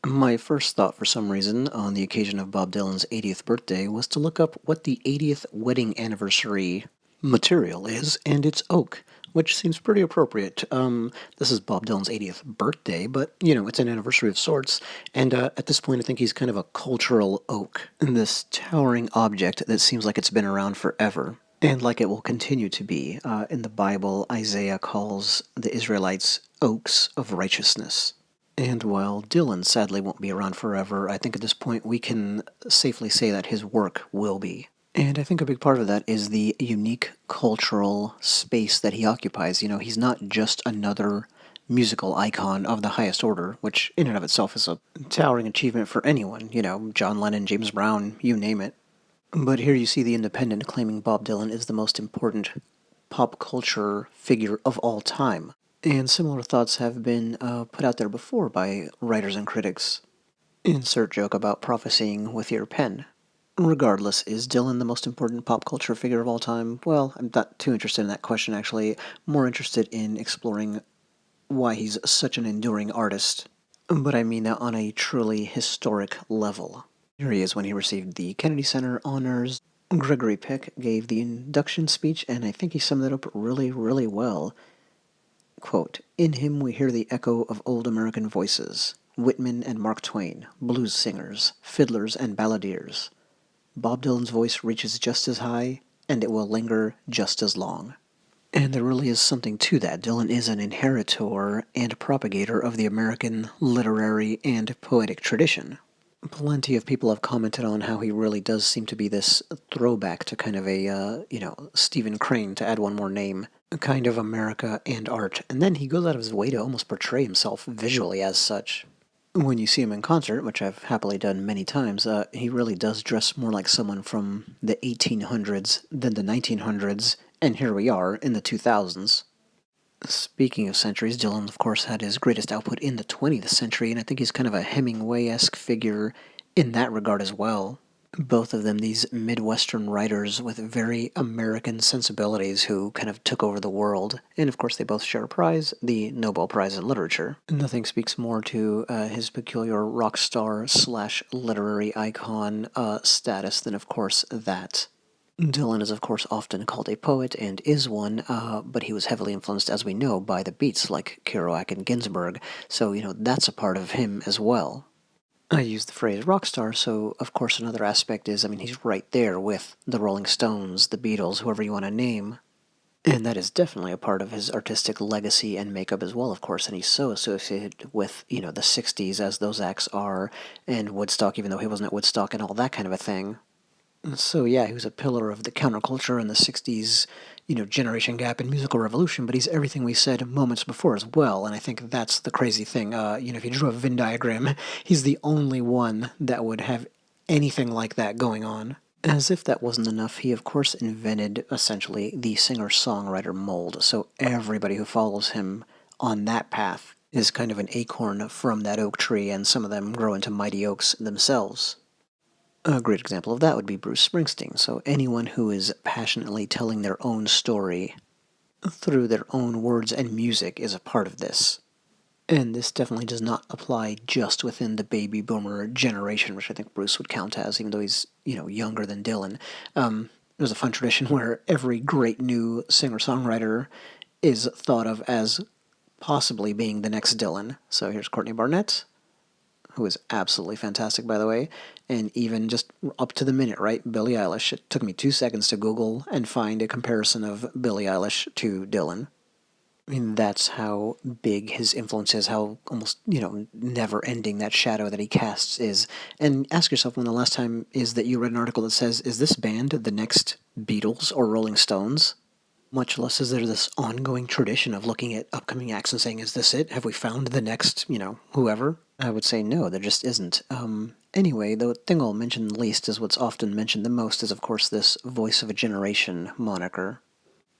My first thought, for some reason, on the occasion of Bob Dylan's 80th birthday was to look up what the 80th wedding anniversary material is, and it's oak, which seems pretty appropriate. This is Bob Dylan's 80th birthday, but, it's an anniversary of sorts, and at this point I think he's kind of a cultural oak, this towering object that seems like it's been around forever. And like it will continue to be. In the Bible, Isaiah calls the Israelites oaks of righteousness. And while Dylan sadly won't be around forever, I think at this point we can safely say that his work will be. And I think a big part of that is the unique cultural space that he occupies. He's not just another musical icon of the highest order, which in and of itself is a towering achievement for anyone. John Lennon, James Brown, you name it. But here you see the Independent claiming Bob Dylan is the most important pop culture figure of all time. And similar thoughts have been put out there before by writers and critics. Insert joke about prophesying with your pen. Regardless, is Dylan the most important pop culture figure of all time? Well, I'm not too interested in that question, actually. More interested in exploring why he's such an enduring artist. But I mean that on a truly historic level. Here he is when he received the Kennedy Center honors. Gregory Peck gave the induction speech, and I think he summed it up really, really well. Quote, "In him we hear the echo of old American voices, Whitman and Mark Twain, blues singers, fiddlers and balladeers. Bob Dylan's voice reaches just as high, and it will linger just as long." And there really is something to that. Dylan is an inheritor and propagator of the American literary and poetic tradition. Plenty of people have commented on how he really does seem to be this throwback to kind of a, Stephen Crane, to add one more name, kind of America and art. And then he goes out of his way to almost portray himself visually as such. When you see him in concert, which I've happily done many times, he really does dress more like someone from the 1800s than the 1900s, and here we are in the 2000s. Speaking of centuries, Dylan, of course, had his greatest output in the 20th century, and I think he's kind of a Hemingway-esque figure in that regard as well. Both of them, these Midwestern writers with very American sensibilities who kind of took over the world, and of course they both share a prize, the Nobel Prize in Literature. Nothing speaks more to his peculiar rock star slash literary icon status than, of course, that. Dylan is, of course, often called a poet, and is one, but he was heavily influenced, as we know, by the Beats like Kerouac and Ginsberg, so, that's a part of him as well. I use the phrase rock star, so, of course, another aspect is, he's right there with the Rolling Stones, the Beatles, whoever you want to name. And that is definitely a part of his artistic legacy and makeup as well, of course, and he's so associated with, the 60s, as those acts are, and Woodstock, even though he wasn't at Woodstock, and all that kind of a thing. So yeah, he was a pillar of the counterculture in the 60s, generation gap and musical revolution, but he's everything we said moments before as well, and I think that's the crazy thing. If you drew a Venn diagram, he's the only one that would have anything like that going on. As if that wasn't enough, he of course invented, essentially, the singer-songwriter mold, so everybody who follows him on that path is kind of an acorn from that oak tree, and some of them grow into mighty oaks themselves. A great example of that would be Bruce Springsteen. So anyone who is passionately telling their own story through their own words and music is a part of this. And this definitely does not apply just within the baby boomer generation, which I think Bruce would count as, even though he's, younger than Dylan. There's a fun tradition where every great new singer-songwriter is thought of as possibly being the next Dylan. So here's Courtney Barnett, who is absolutely fantastic, by the way, and even just up to the minute, right? Billie Eilish. It took me 2 seconds to Google and find a comparison of Billie Eilish to Dylan. That's how big his influence is, how almost, never-ending that shadow that he casts is. And ask yourself when the last time is that you read an article that says, is this band the next Beatles or Rolling Stones? Much less is there this ongoing tradition of looking at upcoming acts and saying, is this it? Have we found the next, whoever? I would say no, there just isn't. Anyway, the thing I'll mention least is what's often mentioned the most is, of course, this voice of a generation moniker.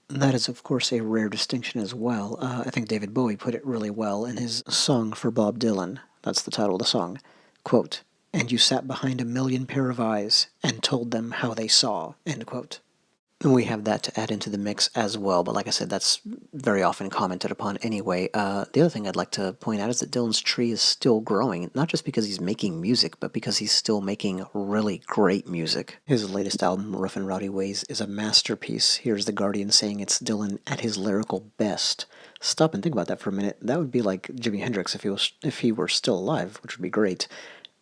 That is, of course, a rare distinction as well. I think David Bowie put it really well in his song for Bob Dylan. That's the title of the song. Quote, "And you sat behind a million pair of eyes and told them how they saw," end quote. And we have that to add into the mix as well, but like I said, that's very often commented upon anyway. The other thing I'd like to point out is that Dylan's tree is still growing, not just because he's making music, but because he's still making really great music. His latest album, Rough and Rowdy Ways, is a masterpiece. Here's The Guardian saying it's Dylan at his lyrical best. Stop and think about that for a minute. That would be like Jimi Hendrix if he were still alive, which would be great.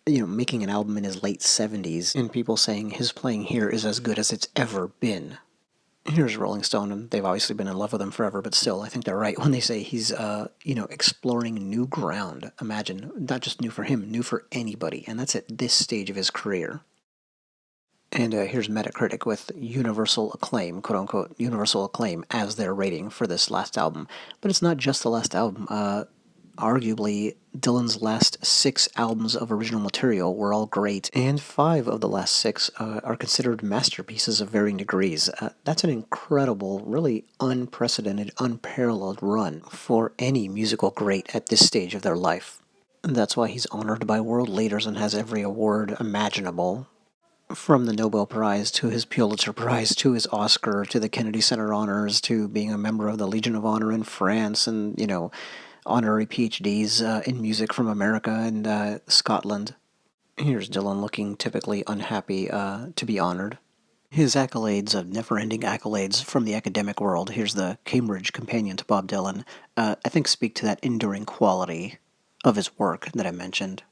Making an album in his late 70s, and people saying his playing here is as good as it's ever been. Here's Rolling Stone, and they've obviously been in love with him forever, but still, I think they're right when they say he's, exploring new ground. Imagine, not just new for him, new for anybody, and that's at this stage of his career. And here's Metacritic with universal acclaim, quote unquote, universal acclaim as their rating for this last album. But it's not just the last album. Arguably, Dylan's last 6 albums of original material were all great, and 5 of the last 6 are considered masterpieces of varying degrees. That's an incredible, really unprecedented, unparalleled run for any musical great at this stage of their life. That's why he's honored by world leaders and has every award imaginable. From the Nobel Prize to his Pulitzer Prize to his Oscar to the Kennedy Center Honors to being a member of the Legion of Honor in France and, honorary PhDs in music from America and Scotland. Here's Dylan looking typically unhappy to be honored. His accolades, never-ending accolades from the academic world, here's the Cambridge Companion to Bob Dylan, I think speak to that enduring quality of his work that I mentioned.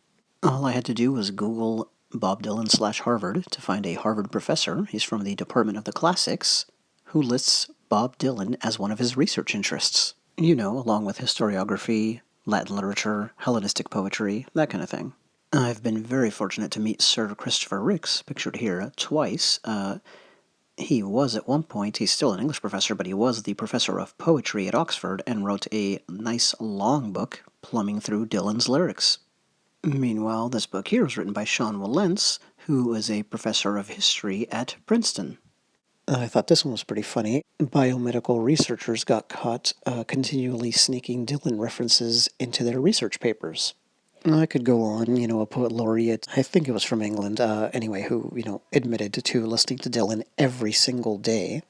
All I had to do was Google Bob Dylan / Harvard to find a Harvard professor, he's from the Department of the Classics, who lists Bob Dylan as one of his research interests. Along with historiography, Latin literature, Hellenistic poetry, that kind of thing. I've been very fortunate to meet Sir Christopher Ricks, pictured here, twice. He was at one point, he's still an English professor, but he was the professor of poetry at Oxford and wrote a nice long book plumbing through Dylan's lyrics. Meanwhile, this book here was written by Sean Wilentz, who is a professor of history at Princeton. I thought this one was pretty funny. Biomedical researchers got caught continually sneaking Dylan references into their research papers. I could go on, a poet laureate, I think it was from England, anyway, who, admitted to listening to Dylan every single day.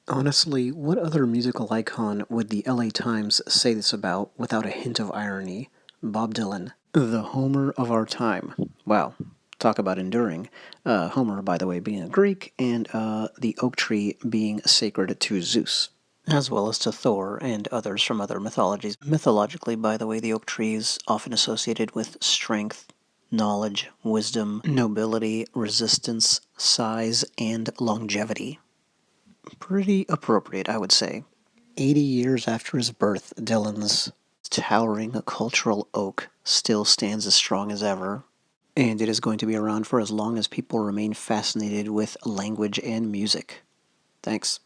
Honestly, what other musical icon would the LA Times say this about without a hint of irony? Bob Dylan, the Homer of our time. Wow, talk about enduring. Homer, by the way, being a Greek, and the oak tree being sacred to Zeus, as well as to Thor and others from other mythologies. Mythologically, by the way, the oak tree is often associated with strength, knowledge, wisdom, nobility, resistance, size, and longevity. Pretty appropriate, I would say. 80 years after his birth, Dylan's towering cultural oak still stands as strong as ever, and it is going to be around for as long as people remain fascinated with language and music. Thanks.